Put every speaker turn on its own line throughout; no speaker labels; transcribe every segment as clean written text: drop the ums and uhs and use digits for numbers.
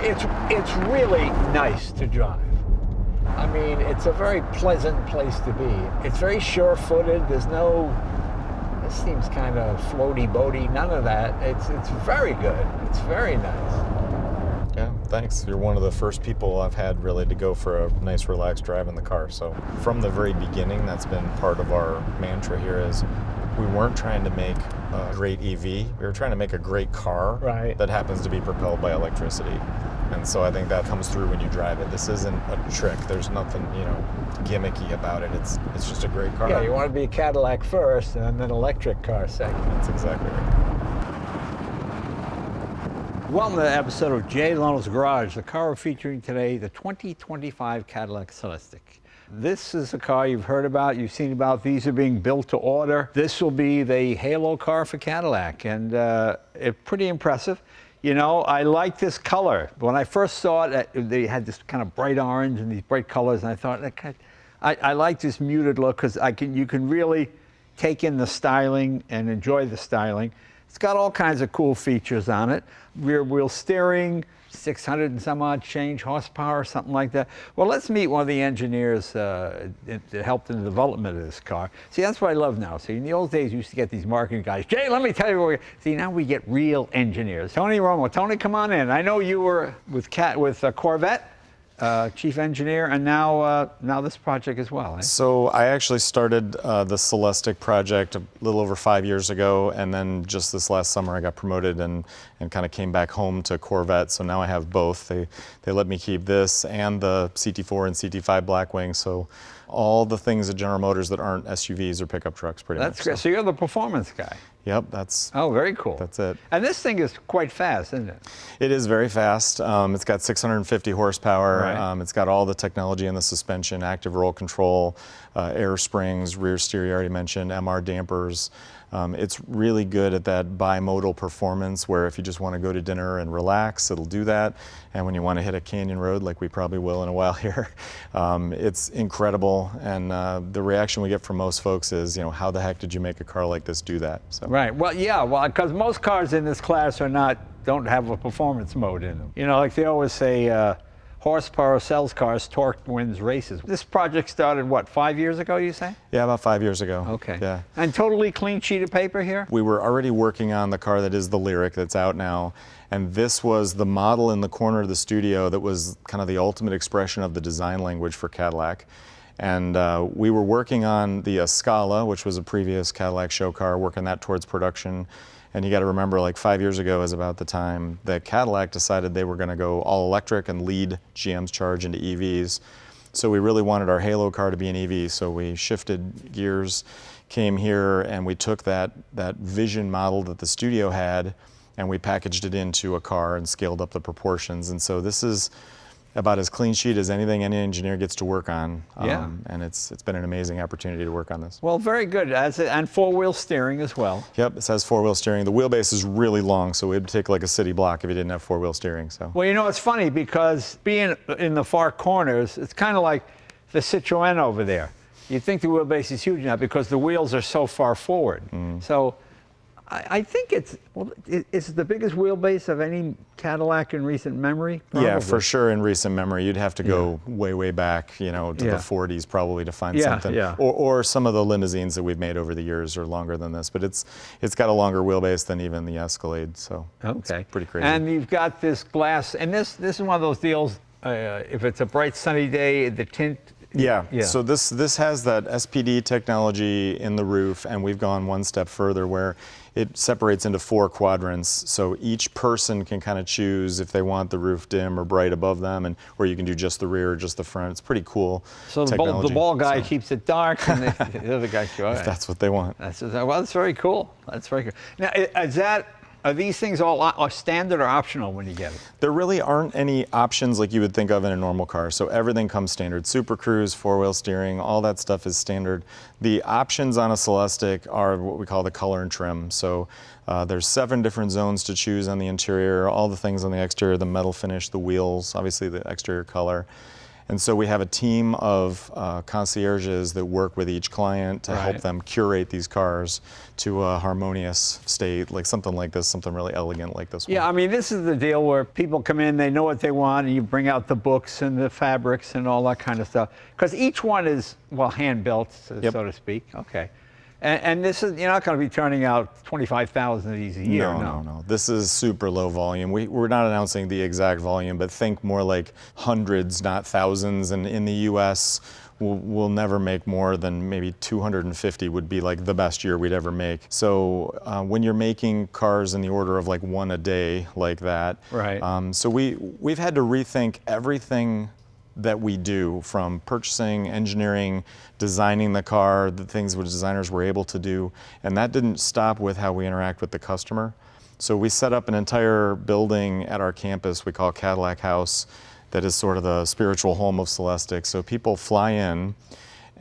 it's really nice to drive. I mean, it's a very pleasant place to be. It's very sure-footed. There's no, this seems kind of floaty-boaty, none of that. It's very good. It's very nice.
Yeah, thanks. You're one of the first people I've had really to go for a nice, relaxed drive in the car. So from the very beginning, that's been part of our mantra here is we weren't trying to make a great EV. We were trying to make a great car that happens to be propelled by electricity. And so I think that comes through when you drive it. This isn't a trick. There's nothing, gimmicky about it. It's just a great car.
Yeah, you want to be a Cadillac first and then electric car second.
That's exactly right.
Welcome to the episode of Jay Leno's Garage. The car we're featuring today, the 2025 Cadillac Celestiq. This is a car you've heard about, you've seen about. These are being built to order. This will be the halo car for Cadillac, and it's pretty impressive. You know, I like this color. When I first saw it, they had this kind of bright orange and these bright colors, and I thought, I like this muted look because you can really take in the styling and enjoy the styling. It's got all kinds of cool features on it. Rear wheel steering, 600 and some odd change horsepower, something like that. Well, let's meet one of the engineers that helped in the development of this car. See, that's what I love now. See, in the old days, you used to get these marketing guys. Jay, let me tell you what we see, now we get real engineers. Tony Roma. Tony, come on in. I know you were with Corvette, chief engineer, and now this project as well. Eh?
So I actually started the Celestiq project a little over 5 years ago, and then just this last summer I got promoted and kind of came back home to Corvette. So now I have both. They let me keep this and the CT4 and CT5 Blackwing. So all the things at General Motors that aren't SUVs or pickup trucks, pretty much.
That's great. So you're the performance guy.
Yep, that's.
Oh, very cool.
That's it.
And this thing is quite fast, isn't it?
It is very fast. It's got 650 horsepower.
Right.
It's got all the technology in the suspension, active roll control, air springs, rear steer, you already mentioned, MR dampers. It's really good at that bimodal performance where if you just want to go to dinner and relax, it'll do that. And when you want to hit a canyon road, like we probably will in a while here, it's incredible. And the reaction we get from most folks is, how the heck did you make a car like this do that? So.
Right. Well, yeah. Well, because most cars in this class don't have a performance mode in them. Like they always say, horsepower sells cars, torque wins races. This project started, what, 5 years ago, you say?
Yeah, about 5 years ago.
Okay.
Yeah.
And totally clean sheet of paper here?
We were already working on the car that is the Lyriq that's out now. And this was the model in the corner of the studio that was kind of the ultimate expression of the design language for Cadillac. And we were working on the Scala, which was a previous Cadillac show car, working that towards production. And you got to remember, like 5 years ago is about the time that Cadillac decided they were going to go all electric and lead GM's charge into EVs. So we really wanted our Halo car to be an EV. So we shifted gears, came here, and we took that vision model that the studio had, and we packaged it into a car and scaled up the proportions. And so this is about as clean sheet as anything any engineer gets to work on.
Yeah.
And it's been an amazing opportunity to work on this.
Well, very good. And four-wheel steering as well.
Yep, this has four-wheel steering. The wheelbase is really long, so it would take like a city block if you didn't have four-wheel steering. So.
Well, it's funny because being in the far corners, it's kind of like the Citroën over there. You'd think the wheelbase is huge now because the wheels are so far forward. So I think it's the biggest wheelbase of any Cadillac in recent memory. Probably.
Yeah, for sure in recent memory. You'd have to go way back, to the 40s probably to find something.
Yeah.
Or some of the limousines that we've made over the years are longer than this. But it's got a longer wheelbase than even the Escalade. So it's pretty crazy.
And you've got this glass, and this is one of those deals, if it's a bright sunny day, the tint.
Yeah. So this has that SPD technology in the roof, and we've gone one step further where it separates into 4 quadrants. So each person can kind of choose if they want the roof dim or bright above them, or you can do just the rear or just the front. It's pretty cool.
So the ball guy keeps it dark, and the other guy goes.
If that's what they want.
That's very cool. That's very cool. Now, are these things all standard or optional when you get it?
There really aren't any options like you would think of in a normal car. So everything comes standard. Super Cruise, four-wheel steering, all that stuff is standard. The options on a Celestiq are what we call the color and trim. So there's 7 different zones to choose on the interior, all the things on the exterior, the metal finish, the wheels, obviously the exterior color. And so we have a team of concierges that work with each client to help them curate these cars to a harmonious state, like something like this, something really elegant like this one.
Yeah, I mean, this is the deal where people come in, they know what they want, and you bring out the books and the fabrics and all that kind of stuff. Because each one is, well, hand-built, so to speak. Okay. And this is, you're not going to be turning out 25,000 of these a year.
No. This is super low volume. We're not announcing the exact volume, but think more like hundreds, not thousands. And in the US, we'll never make more than maybe 250 would be like the best year we'd ever make. So when you're making cars in the order of like one a day like that, so we've had to rethink everything that we do, from purchasing, engineering, designing the car, the things which designers were able to do. And that didn't stop with how we interact with the customer. So we set up an entire building at our campus we call Cadillac House, that is sort of the spiritual home of Celestiq. So people fly in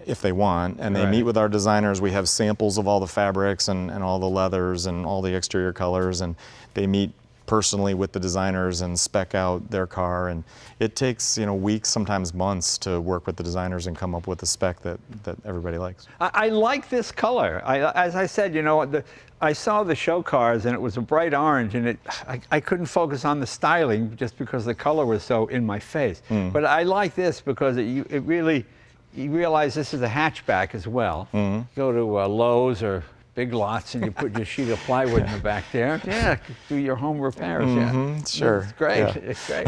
if they want, and they meet with our designers. We have samples of all the fabrics and all the leathers and all the exterior colors, and they meet personally with the designers and spec out their car. And it takes, weeks, sometimes months, to work with the designers and come up with a spec that everybody likes.
I like this color. As I said, I saw the show cars and it was a bright orange, and I couldn't focus on the styling just because the color was so in my face. But I like this because you realize this is a hatchback as well. Go to Lowe's or Big Lots and you put your sheet of plywood in the back there. Yeah, do your home repairs.
Sure.
It's great.
Yeah.
It's great.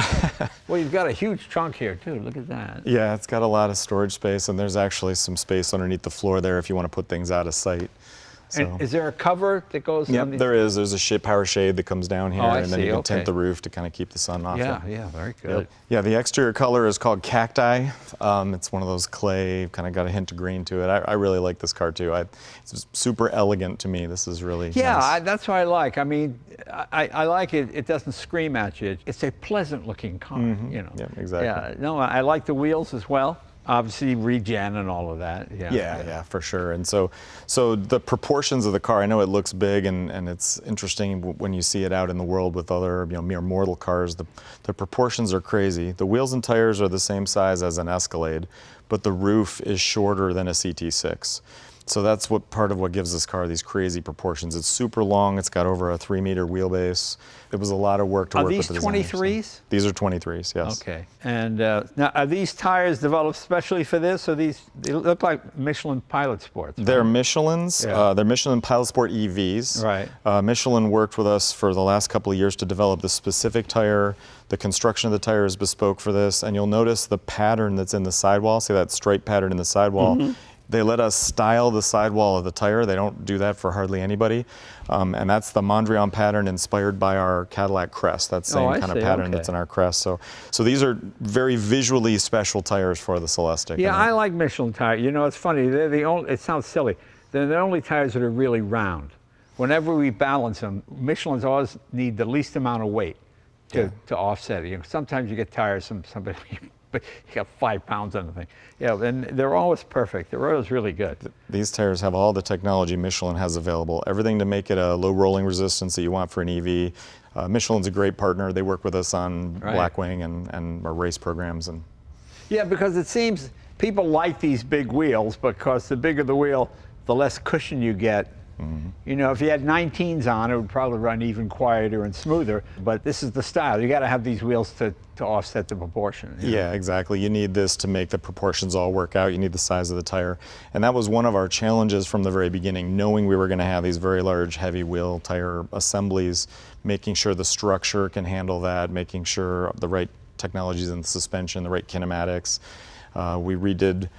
Well, you've got a huge trunk here too. Look at that.
Yeah, it's got a lot of storage space, and there's actually some space underneath the floor there if you want to put things out of sight. So.
And is there a cover that goes on these?
There is. There's a power shade that comes down here, and then you can tint the roof to kind of keep the sun off it.
Yeah, very good.
Yeah, the exterior color is called cacti. It's one of those clay, kind of got a hint of green to it. I really like this car too. It's super elegant to me. This is really nice.
That's what I like. I mean, I like it. It doesn't scream at you. It's a pleasant looking car,
Yeah, exactly.
Yeah, no, I like the wheels as well. Obviously, regen and all of that.
Yeah, for sure. And so the proportions of the car, I know it looks big, and it's interesting when you see it out in the world with other mere mortal cars. The proportions are crazy. The wheels and tires are the same size as an Escalade, but the roof is shorter than a CT6. So that's part of what gives this car these crazy proportions. It's super long. It's got over a 3-meter wheelbase. It was a lot of work to work with the designers.
Are these 23s?
These are 23s, yes.
Okay. And now, are these tires developed specially for this, or they look like Michelin Pilot Sports? Right?
They're Michelins. They're Michelin Pilot Sport EVs.
Right.
Michelin worked with us for the last couple of years to develop the specific tire. The construction of the tire is bespoke for this, and you'll notice the pattern that's in the sidewall. See that stripe pattern in the sidewall? They let us style the sidewall of the tire. They don't do that for hardly anybody. And that's the Mondrian pattern inspired by our Cadillac crest. That same kind of pattern that's in our crest. So these are very visually special tires for the Celestiq.
Yeah, I like Michelin tires. It's funny. They're the only, it sounds silly, they're the only tires that are really round. Whenever we balance them, Michelins always need the least amount of weight to offset it. Sometimes you get tires from somebody, but you got 5 pounds on the thing. Yeah, and they're always perfect. They're always really good.
These tires have all the technology Michelin has available. Everything to make it a low rolling resistance that you want for an EV. Michelin's a great partner. They work with us on Blackwing and our race programs.
Yeah, because it seems people like these big wheels because the bigger the wheel, the less cushion you get. If you had 19s on, it would probably run even quieter and smoother, but this is the style. You got to have these wheels to offset the proportion.
Yeah, exactly. You need this to make the proportions all work out. You need the size of the tire. And that was one of our challenges from the very beginning, knowing we were going to have these very large, heavy wheel tire assemblies, making sure the structure can handle that, making sure the right technologies in the suspension, the right kinematics. We redid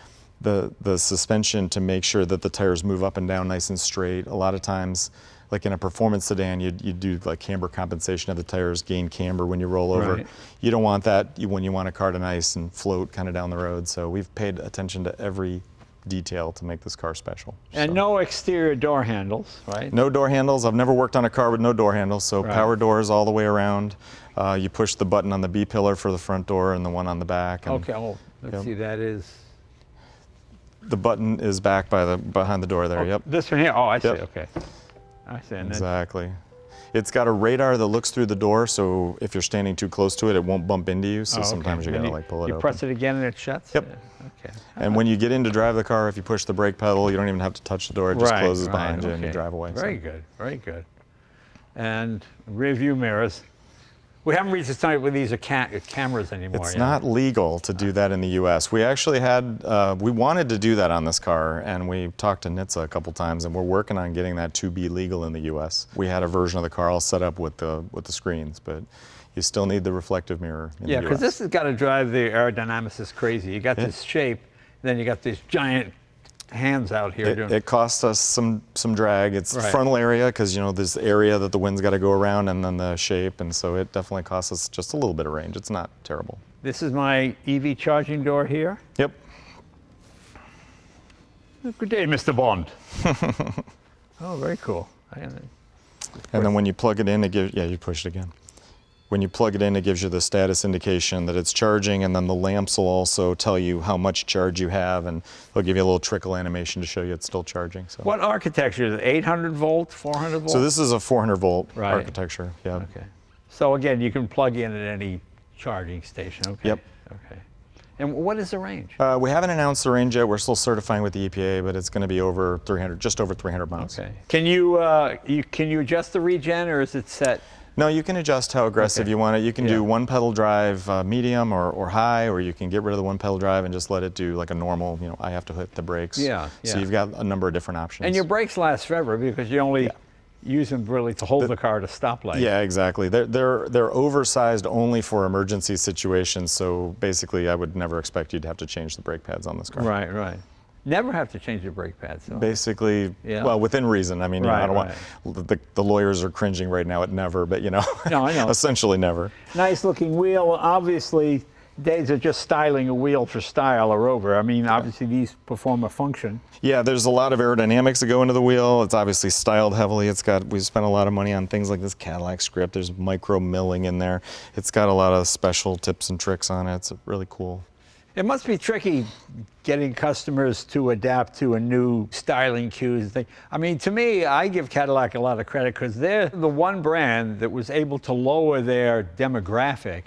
the suspension to make sure that the tires move up and down nice and straight. A lot of times, like in a performance sedan, you do like camber compensation of the tires, gain camber when you roll over. You don't want that when you want a car to nice and float kind of down the road. So we've paid attention to every detail to make this car special.
And no exterior door handles, right?
No door handles. I've never worked on a car with no door handles, so power doors all the way around. You push the button on the B pillar for the front door and the one on the back. And,
okay, let's see, that is...
The button is back behind the door there. Yep.
This one here. Oh, I see. Okay. I see. And
exactly. It's got a radar that looks through the door, so if you're standing too close to it, it won't bump into you. So sometimes you gotta like pull it
You
open.
press it again and it shuts?
Yep.
Yeah. Okay.
And when you get in to drive the car, if you push the brake pedal, you don't even have to touch the door. It just closes behind you and you drive away.
Very good, very good. And rear view mirrors. We haven't reached the time where these are cameras anymore.
It's not legal to do that in the U.S. We actually had, we wanted to do that on this car, and we talked to NHTSA a couple times, and we're working on getting that to be legal in the U.S. We had a version of the car all set up with the screens, but you still need the reflective mirror in the US.
because this has got to drive the aerodynamicists crazy. You got this shape, then you got these giant hands out here.
It costs us some drag. It's the frontal area, because this area that the wind's got to go around, and then the shape, and so it definitely costs us just a little bit of range. It's not terrible.
This is my EV charging door here.
Yep.
Good day, Mr. Bond. Oh, very cool.
And then when you plug it in, it gives, you push it again. When you plug it in, it gives you the status indication that it's charging, and then the lamps will also tell you how much charge you have, and they'll give you a little trickle animation to show you it's still charging. So.
What architecture is it? 800 volt, 400 volt?
So this is a 400 volt architecture. Yeah.
Okay. So again, you can plug in at any charging station. Okay.
Yep.
Okay. And what is the range?
We haven't announced the range yet. We're still certifying with the EPA, but it's going to be over 300, just over 300 miles.
Okay. Can you adjust the regen, or is it set?
No, you can adjust how aggressive you want it. You can do one pedal drive medium or high, or you can get rid of the one pedal drive and just let it do like a normal, I have to hit the brakes.
Yeah.
So you've got a number of different options.
And your brakes last forever because you only use them really to hold the car at a stoplight.
Yeah, exactly. They're oversized only for emergency situations, so basically I would never expect you to have to change the brake pads on this car.
Right, right. Never have to change your brake pads. So.
Basically, well, within reason. I mean, I don't want, the lawyers are cringing right now at never, but
No, I know.
essentially never.
Nice looking wheel. Obviously, days of just styling a wheel for style are over. I mean, obviously these perform a function.
Yeah, there's a lot of aerodynamics that go into the wheel. It's obviously styled heavily. We spent a lot of money on things like this Cadillac script. There's micro milling in there. It's got a lot of special tips and tricks on it. It's really cool.
It must be tricky getting customers to adapt to a new styling cues. I mean, to me, I give Cadillac a lot of credit because they're the one brand that was able to lower their demographic.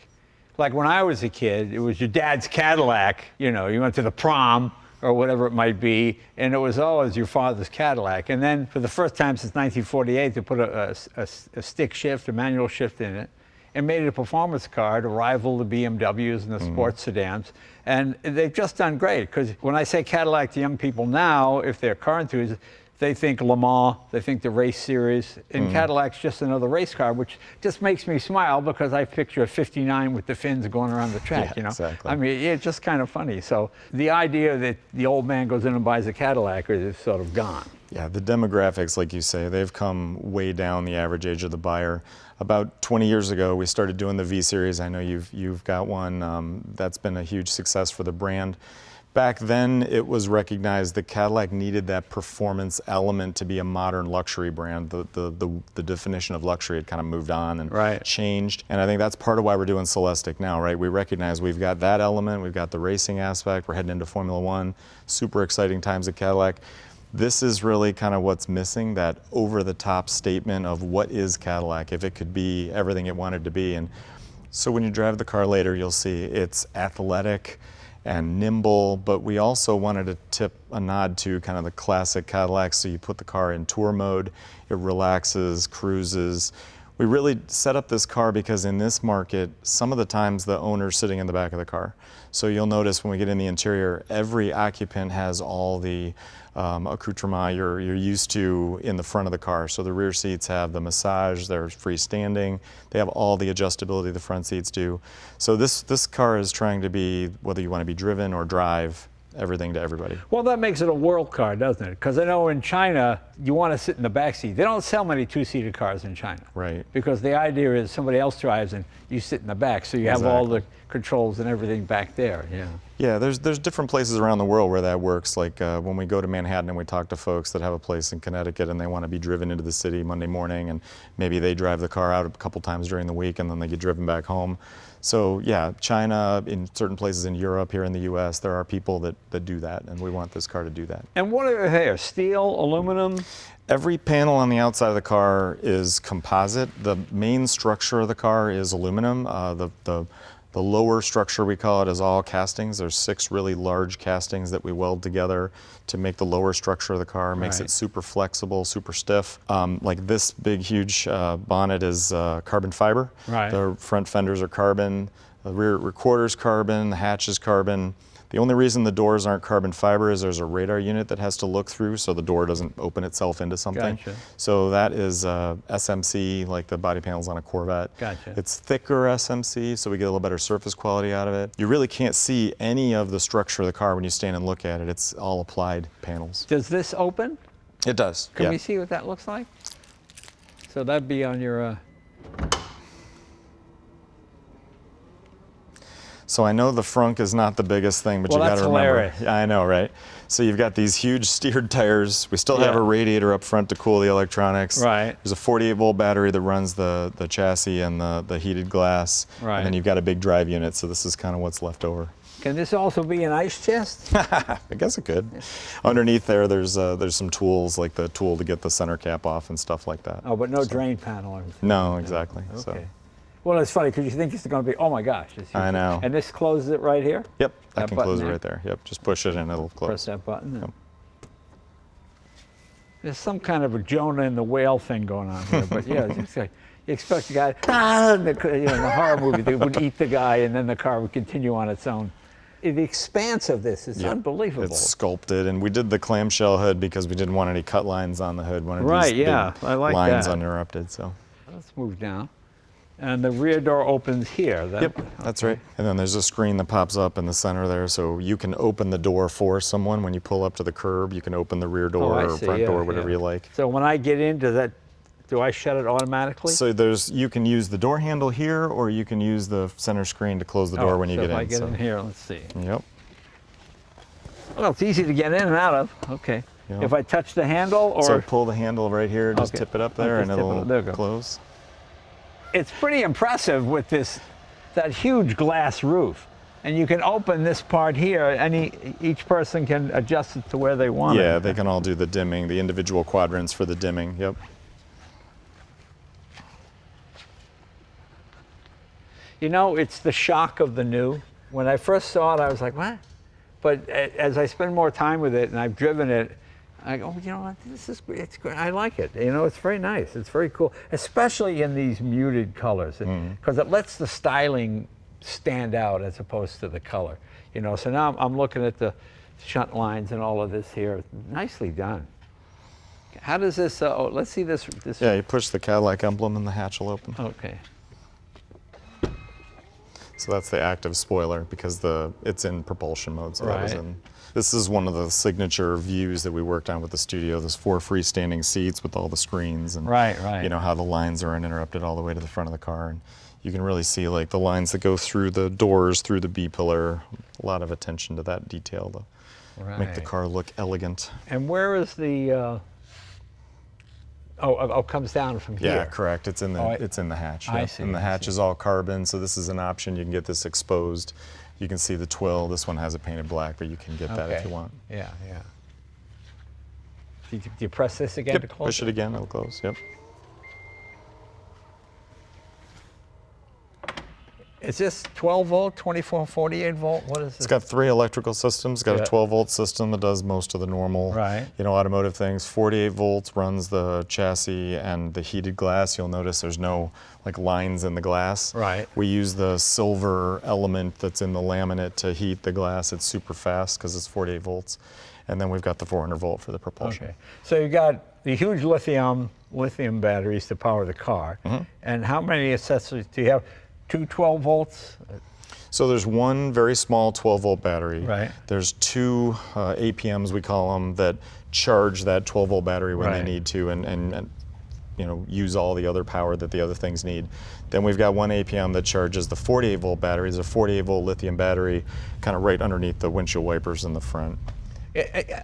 Like when I was a kid, it was your dad's Cadillac. You went to the prom or whatever it might be, and it was always your father's Cadillac. And then for the first time since 1948, they put a stick shift, a manual shift in it, and made it a performance car to rival the BMWs and the sports sedans. And they've just done great, because when I say Cadillac to young people now, if they're car enthusiasts, they think Le Mans, they think the race series, and Cadillac's just another race car, which just makes me smile because I picture a 59 with the fins going around the track,
Exactly.
I mean, it's just kind of funny. So the idea that the old man goes in and buys a Cadillac is sort of gone.
Yeah, the demographics, like you say, they've come way down the average age of the buyer. About 20 years ago, we started doing the V-Series. I know you've got one. That's been a huge success for the brand. Back then, it was recognized that Cadillac needed that performance element to be a modern luxury brand. The definition of luxury had kind of moved on and changed. And I think that's part of why we're doing Celestiq now, right? We recognize we've got that element, we've got the racing aspect, we're heading into Formula One, super exciting times at Cadillac. This is really kind of what's missing, that over-the-top statement of what is Cadillac, if it could be everything it wanted to be. And so when you drive the car later, you'll see it's athletic and nimble, but we also wanted to tip a nod to kind of the classic Cadillac. So you put the car in tour mode, it relaxes, cruises. We really set up this car because in this market, some of the times the owner's sitting in the back of the car. So you'll notice when we get in the interior, every occupant has all the accoutrement you're used to in the front of the car. So the rear seats have the massage, they're freestanding, they have all the adjustability the front seats do. So this car is trying to be, whether you want to be driven or drive, everything to everybody.
Well, that makes it a world car, doesn't it? Because I know in China, you want to sit in the back seat. They don't sell many two-seater cars in China.
Right.
Because the idea is somebody else drives and you sit in the back. So you have all the controls and everything back there. Yeah.
Yeah, there's different places around the world where that works. Like when we go to Manhattan and we talk to folks that have a place in Connecticut and they want to be driven into the city Monday morning, and maybe they drive the car out a couple times during the week and then they get driven back home. So yeah, China, in certain places in Europe, here in the US, there are people that do that, and we want this car to do that.
And what are here? Steel, aluminum?
Every panel on the outside of the car is composite. The main structure of the car is aluminum. The lower structure, we call it, is all castings. There's 6 really large castings that we weld together to make the lower structure of the car. Makes it super flexible, super stiff. Like this big, huge bonnet is carbon fiber.
Right.
The front fenders are carbon. The rear recorder's carbon. The hatch is carbon. The only reason the doors aren't carbon fiber is there's a radar unit that has to look through so the door doesn't open itself into something.
Gotcha.
So that is SMC, like the body panels on a Corvette.
Gotcha.
It's thicker SMC, so we get a little better surface quality out of it. You really can't see any of the structure of the car when you stand and look at it. It's all applied panels.
Does this open?
It does.
Can
yeah.
we see what that looks like? So that'd be on your...
So I know the frunk is not the biggest thing, but
Well,
you got
that's
to remember.
hilarious.
I know, right? So you've got these huge steered tires. We still have
Yeah.
a radiator up front to cool the electronics.
Right.
There's a 48-volt battery that runs the chassis and the heated glass.
Right.
And then you've got a big drive unit, so this is kind of what's left over.
Can this also be an ice chest?
I guess it could. Underneath there's some tools, like the tool to get the center cap off and stuff like that.
Oh, but no drain panel or anything?
No, exactly.
Okay.
So.
Well, it's funny because you think it's going to be, oh my gosh. It's huge.
I know.
And this closes it right here?
Yep, I
That
can
button
close it
there?
right there. Yep, just push it and it'll close.
Press that button.
Yep.
There's some kind of a Jonah and the whale thing going on here, but yeah, it's like, you expect the guy, in the horror movie, they would eat the guy and then the car would continue on its own. The expanse of this is
Yep.
unbelievable.
It's sculpted, and we did the clamshell hood because we didn't want any cut lines on the hood. Wanted
Right,
these
yeah,
big
I like
lines
that.
uninterrupted. So.
Let's move down. And the rear door opens here.
Yep, that's right. And then there's a screen that pops up in the center there, so you can open the door for someone when you pull up to the curb. You can open the rear door
I
or
see,
front
yeah,
door, whatever
yeah.
you like.
So when I get in, do I shut it automatically?
So you can use the door handle here, or you can use the center screen to close the door when you
so
get
if
in.
I get in here, let's see.
Yep.
Well, it's easy to get in and out of. Okay.
Yeah.
If I touch the handle, or
So pull the handle right here, just
Okay.
tip it up
I'll
there,
just
and
tip it
it'll
up. There you go.
close.
it's pretty impressive with that huge glass roof. And you can open this part here, and each person can adjust it to where they want it.
Yeah, they can all do the dimming, the individual quadrants for the dimming. Yep.
You know, it's the shock of the new. When I first saw it, I was like, what? But as I spend more time with it and I've driven it, I go, you know what, it's great. I like it. You know, it's very nice. It's very cool, especially in these muted colors, because it lets the styling stand out as opposed to the color. You know, so now I'm looking at the shunt lines and all of this here. Nicely done. How does this, let's see this.
Yeah, you push the Cadillac emblem and the hatch will open.
Okay.
So that's the active spoiler because it's in propulsion mode. So that was
Right.
this is one of the signature views that we worked on with the studio. There's 4 freestanding seats with all the screens and
Right.
you know how the lines are uninterrupted all the way to the front of the car, and you can really see like the lines that go through the doors, through the B pillar. A lot of attention to that detail to make the
Right.
car look elegant.
And where is the? Comes down from here.
Yeah, correct. It's in the
Oh,
it's in the hatch.
I
Yep.
see,
And the
I
hatch
see.
is all carbon, so this is an option. You can get this exposed. You can see the twill. This one has it painted black, but you can get that if you want.
Yeah, yeah. Do you press this again to
Yep.
close
Push it again. It'll close. Yep.
Is this 12 volt, 24, 48 volt? What is this?
It's got 3 electrical systems. It's got
Yeah.
a 12-volt system that does most of the normal,
Right.
automotive things. 48 volts runs the chassis and the heated glass. You'll notice there's no like lines in the glass.
Right.
We use the silver element that's in the laminate to heat the glass. It's super fast because it's 48 volts. And then we've got the 400 volt for the propulsion.
Okay. So you got the huge lithium batteries to power the car.
Mm-hmm.
And how many accessories do you have? 2 12 volts?
So there's one very small 12-volt battery.
Right.
There's 2 APMs, we call them, that charge that 12-volt battery when
Right.
they need to, and use all the other power that the other things need. Then we've got one APM that charges the 48 volt battery. There's a 48 volt lithium battery kind of right underneath the windshield wipers in the front.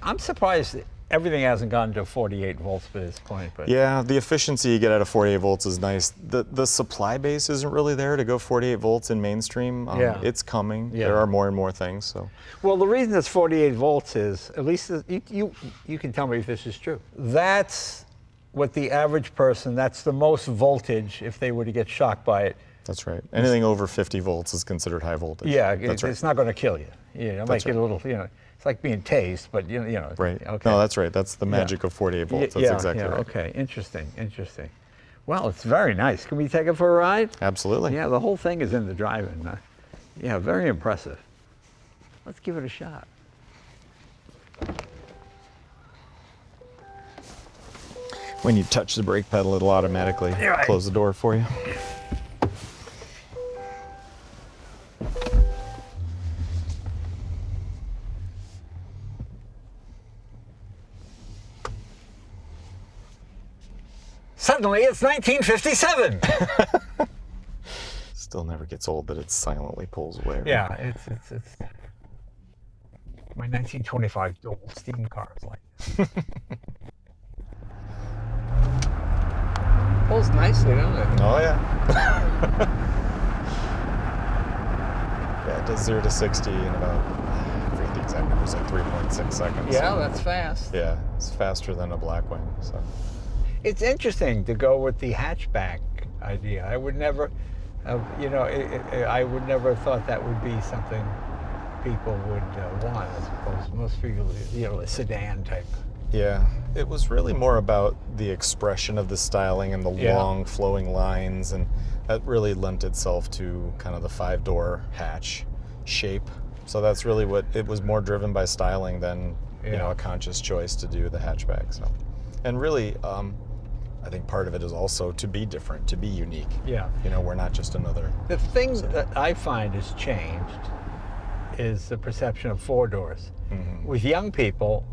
I'm surprised that everything hasn't gone to 48 volts by this point. But
yeah, the efficiency you get out of 48 volts is nice. The supply base isn't really there to go 48 volts in mainstream.
Yeah.
It's coming.
Yeah.
There are more and more things. So.
Well, the reason it's 48 volts is, at least you can tell me if this is true. That's what the average person, that's the most voltage if they were to get shocked by it.
That's right. Anything over 50 volts is considered high voltage.
Yeah,
that's right.
It's not going to kill you. It might get a little, it's like being tased, but you know.
Right.
Okay.
No, that's right. That's the magic of 48 volts. That's exactly right.
Okay. Interesting. Well, it's very nice. Can we take it for a ride?
Absolutely.
Yeah, the whole thing is in the drive-in. Yeah, very impressive. Let's give it a shot.
When you touch the brake pedal, it'll automatically close the door for you.
Suddenly, it's 1957.
Still never gets old that it silently pulls away. Right?
Yeah, it's my 1925 dual steam car is like this. Pulls nicely, doesn't it?
Oh yeah. Yeah, it does 0 to 60 in about, I forget the exact numbers, like 3.6 seconds.
Yeah, that's fast.
Yeah, it's faster than a Blackwing. So.
It's interesting to go with the hatchback idea. I would never, I would never have thought that would be something people would want. I suppose most people, a sedan type.
Yeah, it was really more about the expression of the styling and the long flowing lines, and that really lent itself to kind of the 5-door hatch shape. So that's really what it was, more driven by styling than a conscious choice to do the hatchback. So, and really, I think part of it is also to be different, to be unique.
Yeah.
We're not just another.
The thing that I find has changed is the perception of 4 doors. Mm-hmm. With young people,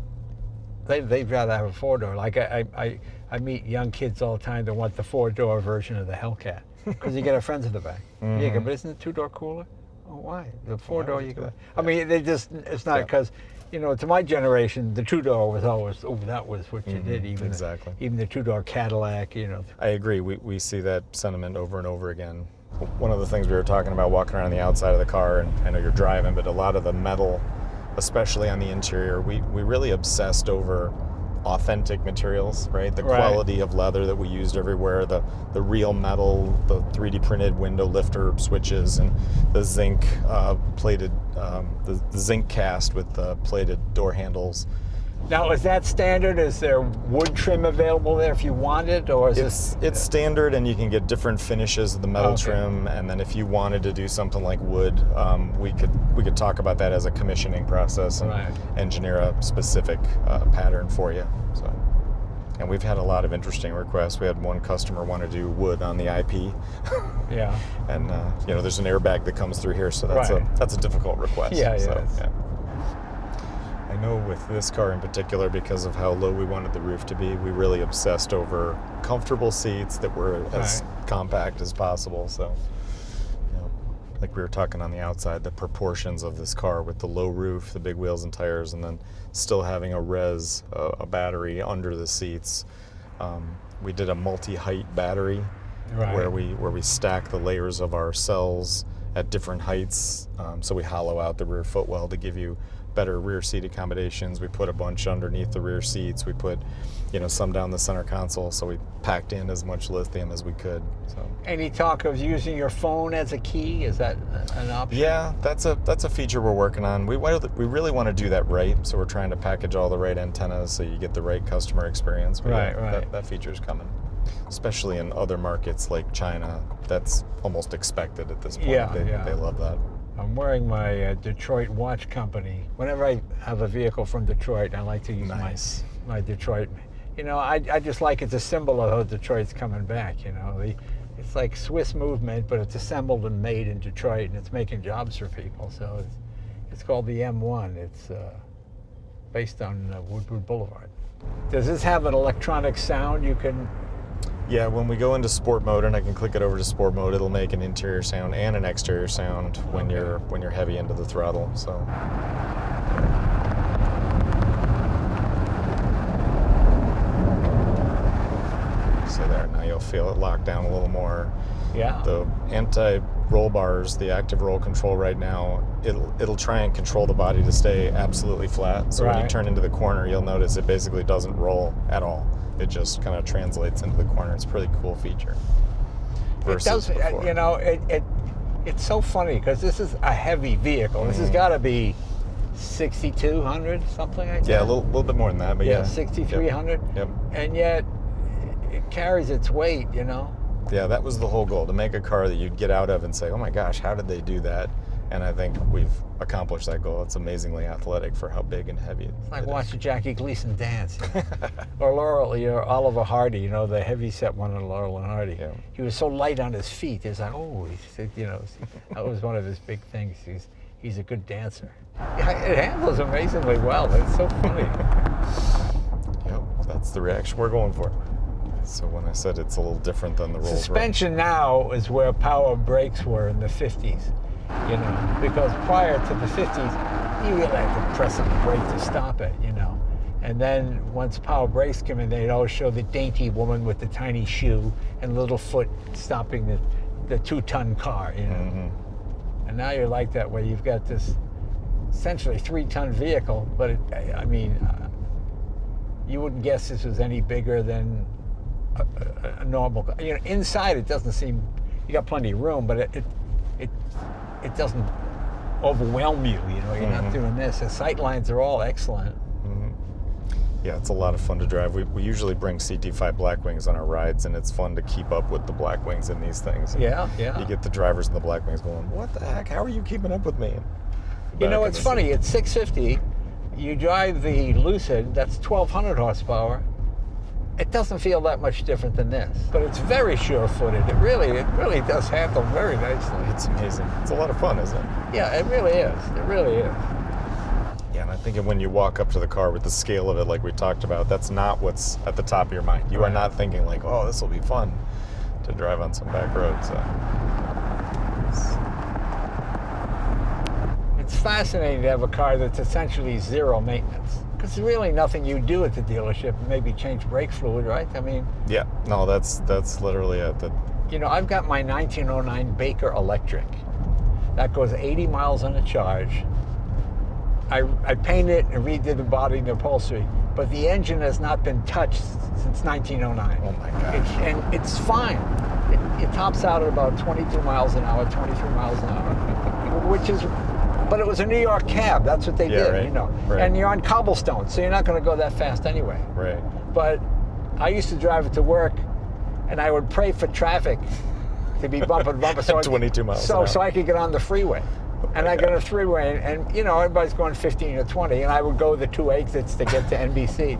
they'd rather have a 4-door. Like I meet young kids all the time that want the 4-door version of the Hellcat because you get a friends in the back. Mm-hmm. Yeah, but isn't the 2-door cooler? Oh, why? The 4-door you can. I mean, it's not because. To my generation, the 2-door was always, that was what you did. Even even the 2-door Cadillac,
I agree. We see that sentiment over and over again. One of the things we were talking about walking around the outside of the car, and I know you're driving, but a lot of the metal, especially on the interior, we really obsessed over authentic materials, right? The quality of leather that we used everywhere, the real metal, the 3D printed window lifter switches, and the zinc plated, the zinc cast with the plated door handles.
Now, is that standard? Is there wood trim available there if you want it, or is
it's standard, and you can get different finishes of the metal trim. And then if you wanted to do something like wood, we could talk about that as a commissioning process and engineer a specific pattern for you. So, and we've had a lot of interesting requests. We had one customer want to do wood on the IP.
Yeah.
And there's an airbag that comes through here, so that's a difficult request.
Yeah.
I know with this car in particular, because of how low we wanted the roof to be, we really obsessed over comfortable seats that were as compact as possible. So, like we were talking on the outside, the proportions of this car with the low roof, the big wheels and tires, and then still having a battery under the seats. We did a multi-height battery where we stack the layers of our cells at different heights. So we hollow out the rear footwell to give you better rear seat accommodations. We put a bunch underneath the rear seats. We put, some down the center console. So we packed in as much lithium as we could. So.
Any talk of using your phone as a key? Is that an option?
Yeah, that's a feature we're working on. We really want to do that right. So we're trying to package all the right antennas so you get the right customer experience. But that feature's coming, especially in other markets like China. That's almost expected at this point. They love that.
I'm wearing my Detroit watch company. Whenever I have a vehicle from Detroit, I like to use my Detroit. I just like it's a symbol of how Detroit's coming back. It's like Swiss movement, but it's assembled and made in Detroit, and it's making jobs for people. So it's called the M1. It's based on Woodward Boulevard. Does this have an electronic sound you can
Yeah, when we go into sport mode, and I can click it over to sport mode, it'll make an interior sound and an exterior sound when you're heavy into the throttle. So. So there, now you'll feel it lock down a little more.
Yeah.
The anti-roll bars, the active roll control right now, it'll try and control the body to stay absolutely flat. So when you turn into the corner, you'll notice it basically doesn't roll at all. It just kind of translates into the corner. It's a pretty cool feature.
It does, you know, it's so funny because this is a heavy vehicle. This has got to be 6,200, something like that.
Yeah, a little bit more than that, but yeah.
6,300.
Yep.
And yet it carries its weight, you know.
Yeah, that was the whole goal, to make a car that you'd get out of and say, oh my gosh, how did they do that? And I think we've accomplished that goal. It's amazingly athletic for how big and heavy
it's like watching Jackie Gleason dance. You know? Or Oliver Hardy, you know, the heavy-set one on Laurel and Hardy. Yeah. He was so light on his feet. It's like, oh, you know, that was one of his big things. He's a good dancer. It handles amazingly well. It's so funny.
Yep, that's the reaction we're going for. So when I said it's a little different than the Rolls-Royce.
Suspension now is where power brakes were in the 50s, you know, because prior to the 50s, you really had to press on the brake to stop it, you know. And then once power brakes came in, they'd always show the dainty woman with the tiny shoe and little foot stopping the 2-ton car, you know. Mm-hmm. And now you're like that, where you've got this essentially 3-ton vehicle, but you wouldn't guess this was any bigger than a normal car. You know, inside it doesn't seem, you got plenty of room, but it doesn't overwhelm you. You know, you're not doing this. The sight lines are all excellent.
Mm-hmm. Yeah, it's a lot of fun to drive. We usually bring CT5 Blackwings on our rides, and it's fun to keep up with the Blackwings in these things. And
yeah.
You get the drivers in the Blackwings going, what the heck? How are you keeping up with me?
You know, it's funny. It's 650. You drive the Lucid. That's 1,200 horsepower. It doesn't feel that much different than this, but it's very sure-footed. It really does handle very nicely.
It's amazing. It's a lot of fun, isn't it?
Yeah, it really is. It really is.
Yeah, and I think when you walk up to the car with the scale of it, like we talked about, that's not what's at the top of your mind. You are not thinking like, oh, this will be fun to drive on some back roads.
It's fascinating to have a car that's essentially zero maintenance. Because there's really nothing you do at the dealership. Maybe change brake fluid, right? I mean...
Yeah, no, that's literally it.
You know, I've got my 1909 Baker Electric. That goes 80 miles on a charge. I painted it and redid the body and the upholstery, but the engine has not been touched since 1909.
Oh my gosh.
And it's fine. It tops out at about 22 miles an hour, 23 miles an hour, which is... But it was a New York cab. That's what they did,
right,
you know.
Right.
And you're on cobblestone, so you're not going to go that fast anyway.
Right.
But I used to drive it to work, and I would pray for traffic to be bumper to bumper. So
22 miles an hour.
So I could get on the freeway. And I got on the freeway, and you know, everybody's going 15 or 20, and I would go the 2 exits to get to NBC.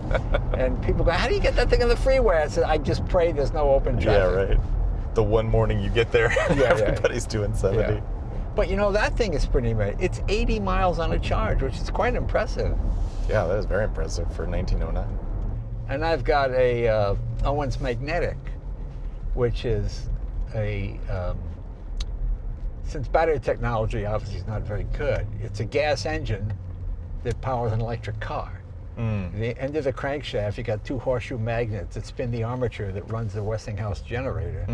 And people go, how do you get that thing on the freeway? I said, I just pray there's no open traffic.
Yeah, right. The one morning you get there, everybody's doing 70.
Yeah. But you know, that thing is pretty amazing. It's 80 miles on a charge, which is quite impressive.
Yeah, that is very impressive for 1909.
And I've got a Owens Magnetic, which is a, since battery technology obviously is not very good, it's a gas engine that powers an electric car. The end of the crankshaft, you got 2 horseshoe magnets that spin the armature that runs the Westinghouse generator.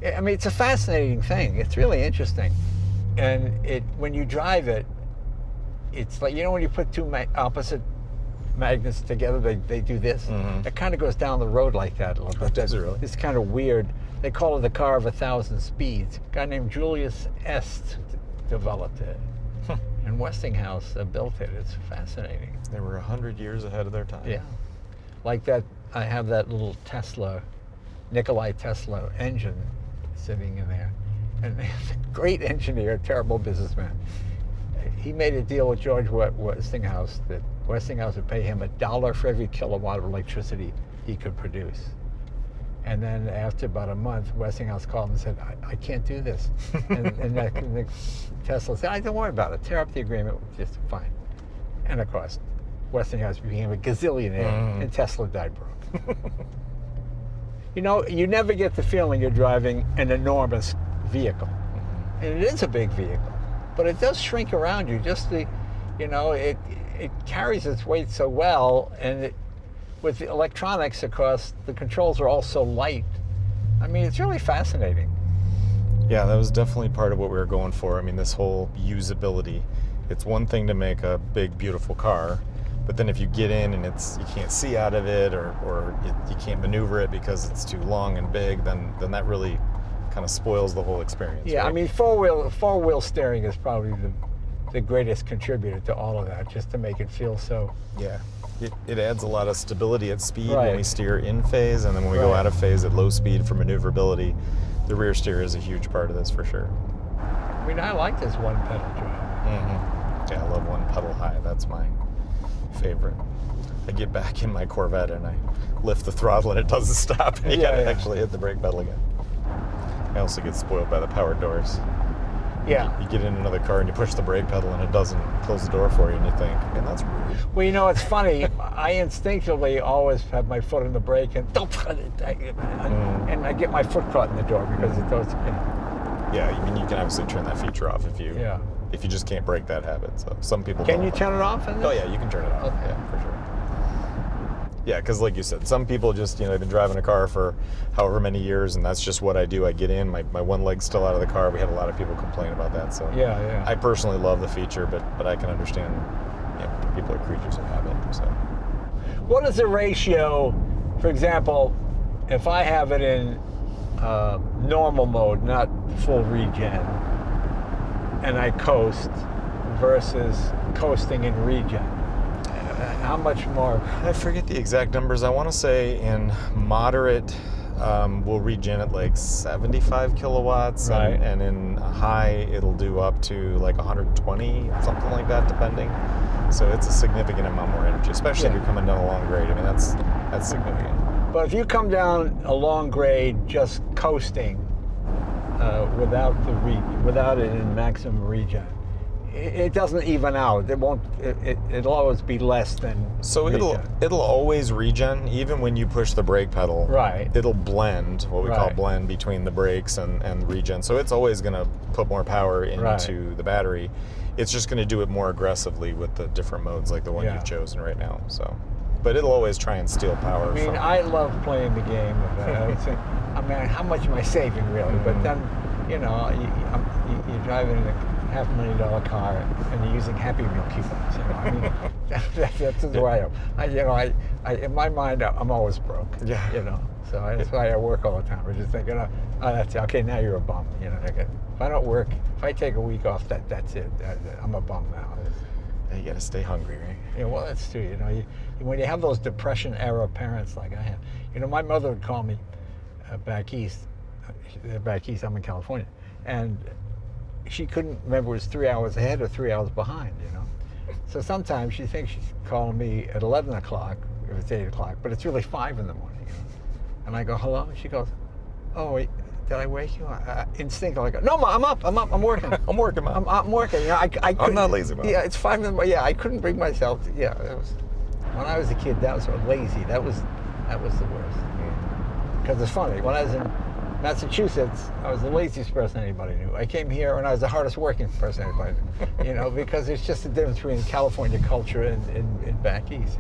I mean, it's a fascinating thing. It's really interesting. And when you drive it, it's like, you know, when you put 2 opposite magnets together, they do this. It kind of goes down the road like that a little bit.
Does it really?
It's kind of weird. They call it the car of 1,000 speeds. A guy named Julius Est developed it. And Westinghouse built it. It's fascinating.
They were 100 years ahead of their time.
Yeah. Like that, I have that little Tesla, Nikolai Tesla engine sitting in there. And he's a great engineer, terrible businessman. He made a deal with George Westinghouse that Westinghouse would pay him $1 for every kilowatt of electricity he could produce. And then after about a month, Westinghouse called and said, I can't do this. and Tesla said, don't worry about it. Tear up the agreement, just fine. And of course, Westinghouse became a gazillionaire, and Tesla died broke. You know, you never get the feeling you're driving an enormous vehicle. And it is a big vehicle, but it does shrink around you. Just the, you know, it carries its weight so well, and with the electronics, of course, the controls are all so light. I mean, it's really fascinating.
Yeah, that was definitely part of what we were going for. I mean, this whole usability. It's one thing to make a big, beautiful car, but then if you get in and you can't see out of it, or you can't maneuver it because it's too long and big, then that really kind of spoils the whole experience.
Yeah,
right?
I mean, four-wheel steering is probably the greatest contributor to all of that, just to make it feel so.
Yeah, it adds a lot of stability at speed
Right.
when we steer in phase, and then when we go
Right.
out of phase at low speed for maneuverability. The rear steer is a huge part of this for sure.
I mean, I like this one pedal drive.
Yeah, I love one pedal high. That's my favorite. I get back in my Corvette and I lift the throttle and it doesn't stop, and you gotta actually hit the brake pedal again. I also get spoiled by the power doors.
Yeah.
You get in another car and you push the brake pedal and it doesn't close the door for you, and you think, man, that's rude.
Well, you know, it's funny. I instinctively always have my foot on the brake and and I get my foot caught in the door because it does. You know.
Yeah, I mean, you can obviously turn that feature off if you just can't break that habit. So some people
Can
don't.
you turn it off?
Oh yeah, you can turn it off.
Okay.
Yeah, for sure. Yeah, because like you said, some people just, they've been driving a car for however many years, and that's just what I do. I get in, my one leg's still out of the car. We had a lot of people complain about that. So
Yeah.
I personally love the feature, but I can understand, people are creatures of habit. So
What is the ratio, for example, if I have it in normal mode, not full regen, and I coast versus coasting in regen? How much more?
I forget the exact numbers. I want to say in moderate, we'll regen at like 75 kilowatts,
Right.
and in high, it'll do up to like 120, something like that, depending. So it's a significant amount more energy, especially if you're coming down a long grade. I mean, that's significant.
But if you come down a long grade just coasting without it in maximum regen, it doesn't even out. It won't. It'll always be less than.
So
regen.
it'll always regen, even when you push the brake pedal.
Right.
It'll blend, what we call
Right.
blend, between the brakes and the regen. So it's always going to put more power into
Right.
the battery. It's just going to do it more aggressively with the different modes, like the one
Yeah.
you've chosen right now. So, but it'll always try and steal power.
I mean, I love playing the game of that. I would think, I mean, how much am I saving really? But then, you're driving in a $500,000 car and you're using Happy Meal coupons. I mean, that's the way I in my mind, I'm always broke.
Yeah.
So that's why I work all the time. I just think, that's okay. Now you're a bum. If I don't work, if I take a week off, that's it. I'm a bum now.
You got to stay hungry, right?
Yeah, well, that's true. When you have those Depression era parents like I have, my mother would call me back east. Back east, I'm in California, and she couldn't remember it was 3 hours ahead or 3 hours behind. So sometimes she thinks she's calling me at 11 o'clock or it's 8 o'clock, but it's really 5 in the morning. And I go, hello? And she goes, oh, wait, did I wake you? Instinctively, I go, no, Mom, I'm working.
I'm working, Mom.
I'm working.
I'm not lazy, Mom.
Yeah, it's 5 in the morning. Yeah, I couldn't bring myself to, it was, when I was a kid, that was sort of lazy. That was the worst. Because it's funny, when I was in Massachusetts, I was the laziest person anybody knew. I came here and I was the hardest working person anybody knew. Because there's just a difference between California culture and back east.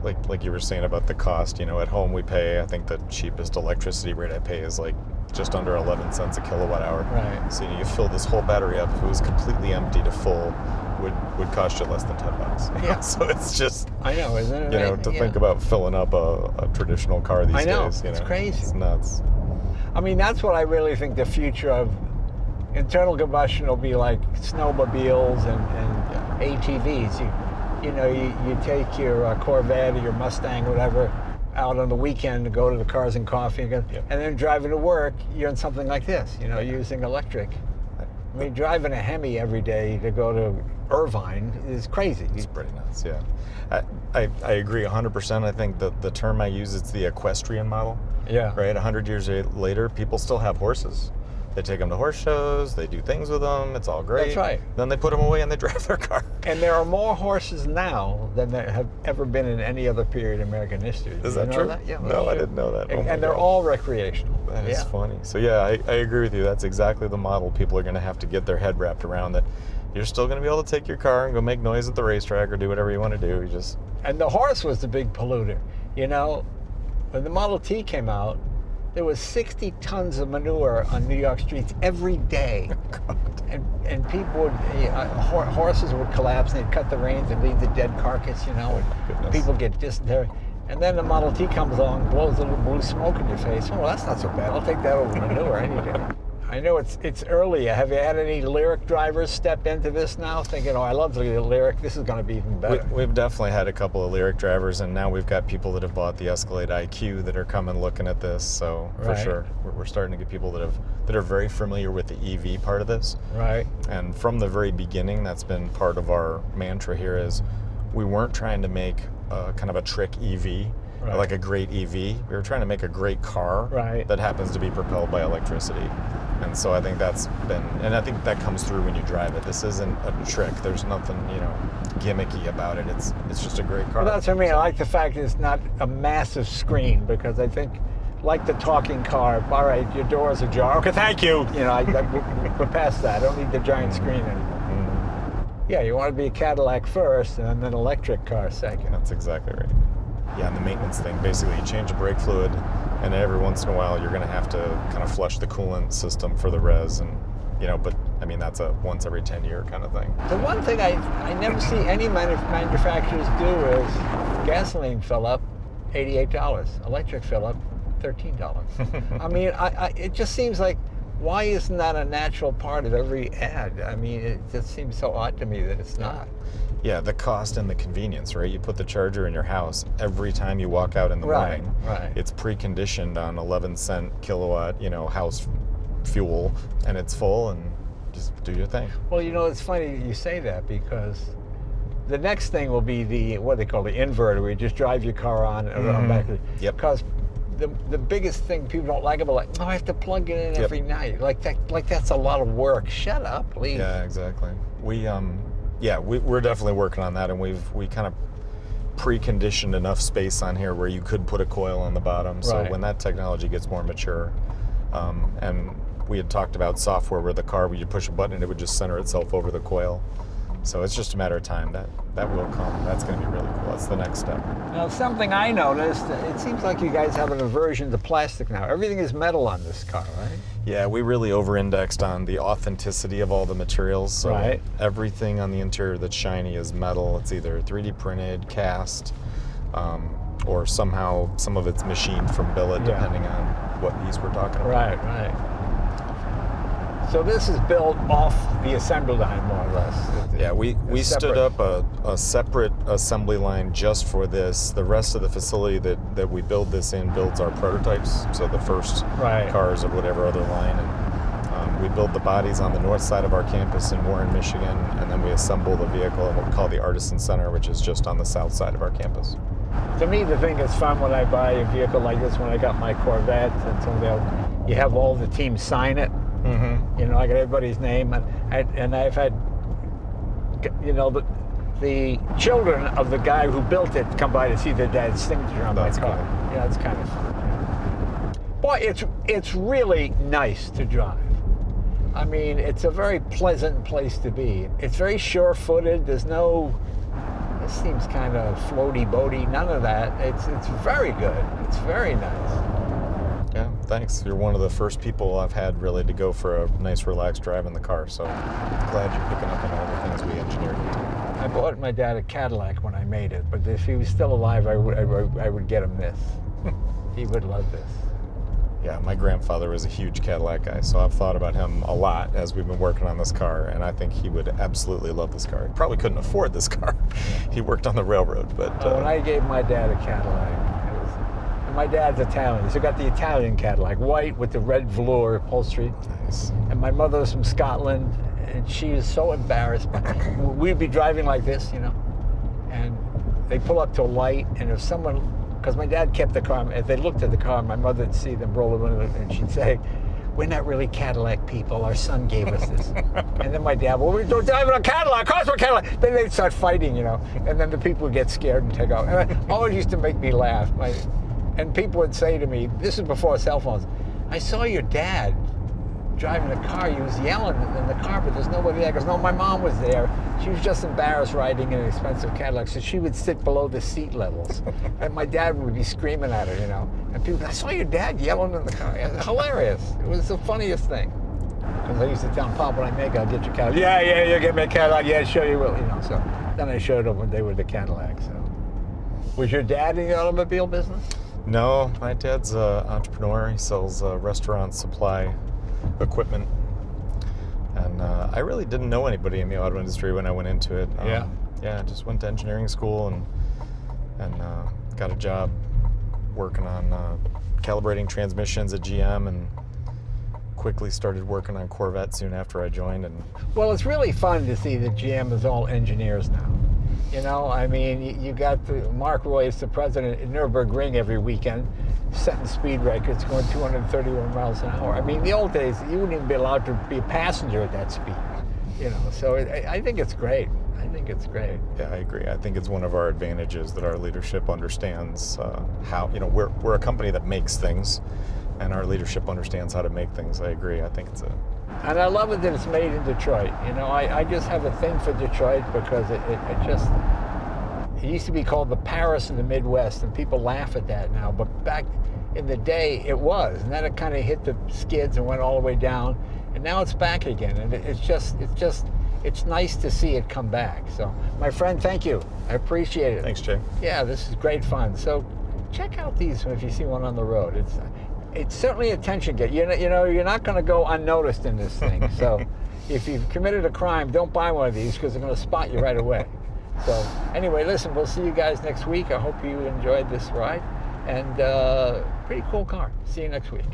Like you were saying about the cost, at home we pay, I think the cheapest electricity rate I pay is like just under 11 cents a kilowatt hour.
Right.
So you fill this whole battery up, if it was completely empty to full, would cost you less than $10.
Yeah.
So it's just,
I know, isn't it?
to think about filling up a traditional car these
I know,
days.
it's crazy.
It's nuts.
I mean, that's what I really think the future of internal combustion will be like snowmobiles and ATVs. You take your Corvette or your Mustang, whatever, out on the weekend to go to the Cars and Coffee, and then driving to work, you're in something like this, using electric. I mean, driving a Hemi every day to go to Irvine is crazy.
It's pretty nuts, yeah. I agree 100%. I think the term I use, it's the equestrian model.
Yeah.
Right? 100 years later, people still have horses. They take them to horse shows, they do things with them, it's all great.
That's right.
Then they put them away and they drive their car.
And there are more horses now than there have ever been in any other period in American history.
Is that true?
Yeah,
no, I didn't know that.
And they're all recreational.
That is funny. So yeah, I agree with you. That's exactly the model people are going to have to get their head wrapped around, that you're still going to be able to take your car and go make noise at the racetrack or do whatever you want to do. You just...
And the horse was the big polluter. You know, when the Model T came out, there was 60 tons of manure on New York streets every day. And people would, horses would collapse and they'd cut the reins and leave the dead carcass, you know, and people get dysentery. And then the Model T comes along and blows a little blue smoke in your face. Oh, well, that's not so bad. I'll take that over manure any day. I know it's early. Have you had any Lyric drivers step into this now thinking, oh, I love the Lyric, this is going to be even better?
We've definitely had a couple of Lyric drivers, and now we've got people that have bought the Escalade IQ that are coming looking at this, so for sure. We're starting to get people that are very familiar with the EV part of this.
Right.
And from the very beginning, that's been part of our mantra here, is we weren't trying to make kind of a trick EV, or like a great EV. We were trying to make a great car that happens to be propelled by electricity. And so I think that's been, and I think that comes through when you drive it. This isn't a trick. There's nothing, you know, gimmicky about it. It's just a great car.
Well, that's what I mean. I like the fact that it's not a massive screen, because I think, like the talking car, all right, your door's ajar. Okay, thank you. You know, we're past that. I don't need the giant screen anymore. Yeah, you want to be a Cadillac first and then an electric car second.
That's exactly right. Yeah, and the maintenance thing, basically you change the brake fluid, and every once in a while you're going to have to kind of flush the coolant system for the res, and you know, but I mean that's a once every 10-year kind of thing.
The one thing I never see any manufacturers do is gasoline fill up $88, electric fill up $13. I mean, it just seems like, why isn't that a natural part of every ad? I mean, it just seems so odd to me that it's not.
Yeah, the cost and the convenience, right? You put the charger in your house every time you walk out in the morning.
Right.
It's preconditioned on 11-cent kilowatt, you know, house fuel, and it's full, and just do your thing.
Well, you know, it's funny you say that, because the next thing will be the, what they call the inverter, where you just drive your car on and back.
Yep.
Because the biggest thing people don't like about, like, oh, I have to plug it in every night. Like that's a lot of work. Shut up, please.
Yeah, exactly. We're definitely working on that, and we kind of preconditioned enough space on here where you could put a coil on the bottom. So when that technology gets more mature, and we had talked about software where the car, where you push a button and it would just center itself over the coil. So it's just a matter of time. That will come. That's going to be really cool. That's the next step.
Now, something I noticed, it seems like you guys have an aversion to plastic now. Everything is metal on this car, right?
Yeah, we really over-indexed on the authenticity of all the materials. So everything on the interior that's shiny is metal. It's either 3D printed, cast, or somehow some of it's machined from billet, depending on what piece we're talking about.
Right. So this is built off the assembly line, more or less.
Yeah, we stood up a separate assembly line just for this. The rest of the facility that we build this in builds our prototypes, so the first cars of whatever other line. And we build the bodies on the north side of our campus in Warren, Michigan, and then we assemble the vehicle in what we call the Artisan Center, which is just on the south side of our campus.
To me, the thing that's fun when I buy a vehicle like this, when I got my Corvette, and somebody else, you have all the team sign it. You know, I got everybody's name, and I've had, you know, the children of the guy who built it come by to see their dad's signature on my car. Cool. Yeah, it's kind of fun. Boy, it's really nice to drive. I mean, it's a very pleasant place to be. It's very sure-footed. There's no, this seems kind of floaty-boaty, none of that. It's very good. It's very nice.
Yeah, thanks. You're one of the first people I've had really to go for a nice, relaxed drive in the car. So glad you're picking up on all the things we engineered into it.
I bought my dad a Cadillac when I made it, but if he was still alive, I would get him this. He would love this.
Yeah, my grandfather was a huge Cadillac guy, so I've thought about him a lot as we've been working on this car, and I think he would absolutely love this car. He probably couldn't afford this car. He worked on the railroad, but...
when I gave my dad a Cadillac, my dad's Italian, so got the Italian Cadillac, white with the red velour upholstery.
Nice.
And my mother's from Scotland, and she is so embarrassed. We'd be driving like this, you know, and they pull up to a light, and if someone, because my dad kept the car, if they looked at the car, my mother would see them roll the window, and she'd say, we're not really Cadillac people. Our son gave us this. And then my dad, well, we don't drive a Cadillac. Of course we're Cadillac. Then they'd start fighting, you know. And then the people would get scared and take off. And it always used to make me laugh. And people would say to me, this is before cell phones, I saw your dad driving a car. He was yelling in the car, but there's nobody there. He goes, no, my mom was there. She was just embarrassed riding in an expensive Cadillac, so she would sit below the seat levels. And my dad would be screaming at her, you know. And people, I saw your dad yelling in the car. It was hilarious. It was the funniest thing. Because I used to tell him, Pop, when I make it, I'll get your Cadillac. Yeah, you'll get me a Cadillac. Yeah, sure you will, you know. So then I showed them when they were the Cadillac. So, was your dad in the automobile business?
No, my dad's an entrepreneur. He sells restaurant supply equipment. And I really didn't know anybody in the auto industry when I went into it.
Yeah,
I just went to engineering school and got a job working on calibrating transmissions at GM, and quickly started working on Corvette soon after I joined. And
well, it's really fun to see that GM is all engineers now. You know, I mean, you got Mark Roy is the president at Nürburgring every weekend, setting speed records, going 231 miles an hour. I mean, in the old days, you wouldn't even be allowed to be a passenger at that speed. You know, so I think it's great. I think it's great.
Yeah, I agree. I think it's one of our advantages that our leadership understands how, you know, we're a company that makes things, and our leadership understands how to make things. I agree. I think
and I love it that it's made in Detroit. You know, I just have a thing for Detroit because it used to be called the Paris of the Midwest, and people laugh at that now, but back in the day it was, and then it kind of hit the skids and went all the way down, and now it's back again, and it's nice to see it come back. So, my friend, thank you. I appreciate it.
Thanks, Jay.
Yeah, this is great fun. So, check out these if you see one on the road. It's certainly attention get. You know, you're not going to go unnoticed in this thing. So, if you've committed a crime, don't buy one of these because they're going to spot you right away. So, anyway, listen, we'll see you guys next week. I hope you enjoyed this ride, and pretty cool car. See you next week.